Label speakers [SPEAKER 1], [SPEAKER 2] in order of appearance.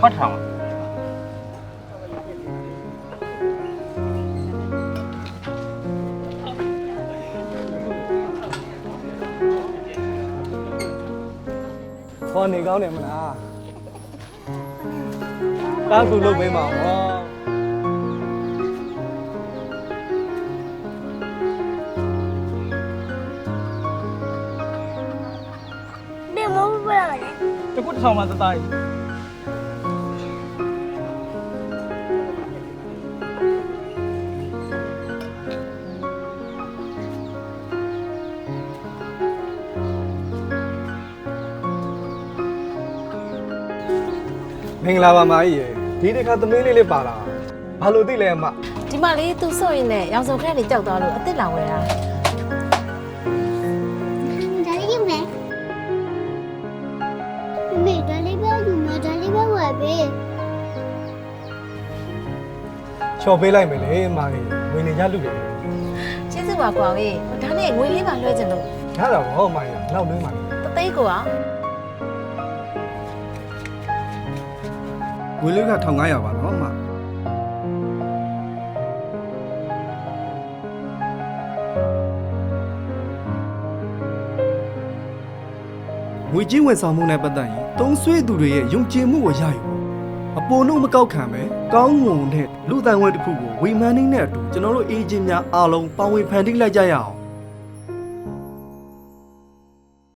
[SPEAKER 1] ခွက်ထောင်
[SPEAKER 2] ခေါ်နေကောင်းတယ်မလားကားကူလုပ်ပေးမှာဟော
[SPEAKER 3] ဒီမဟုတ်ဘူးလားလေ
[SPEAKER 1] တခုတစ်ထောင်မှတသားကြီး
[SPEAKER 2] မင်္ဂလာပါမကြီးရေဒီတစ်ခါသမီးလေးပါလာဘာလို့သိလဲအမ
[SPEAKER 4] ဒီမလေးသူစော့ရင်နဲ့ရောင်စုံခရက်တွေကြောက်သွားလို့အစ်စ်လောင်ဝဲတာ
[SPEAKER 3] ဒါလေးယူမယ်မေဒါလေးပဲယူမယ်ဒါလေးပဲဝယ်ပေး
[SPEAKER 2] ချော်ပေးလိုက်မယ်လေမကြီးဝင်နေကြလူတယ်
[SPEAKER 4] ကျေးဇူးပါကွာဝေးဒါနဲ့ငွေလေးပါလွှဲချင်လို့
[SPEAKER 2] ရတာဟောမကြီးနောက်လွှဲမှာလေ
[SPEAKER 4] တသိန်းကိုอ่ะ
[SPEAKER 2] ငွေလေးက1500ပါနော်အမငွေကြေးဝန်ဆောင်မှုနဲ့ပတ်သက်ရင်သုံးဆွေးသူတွေရဲ့ယုံကြည်မှုကိုရယူအပေါ်နှုတ်မကောက်ခံပဲကောင်းမွန်တဲ့လူတန်ဝဲတစ်ခုကိုဝေမန်းနှင်းနဲ့အတူကျွန်တော်တို့အေဂျင့်များအားလုံးပါဝင်ဖန်တီးလိုက်ကြရအောင်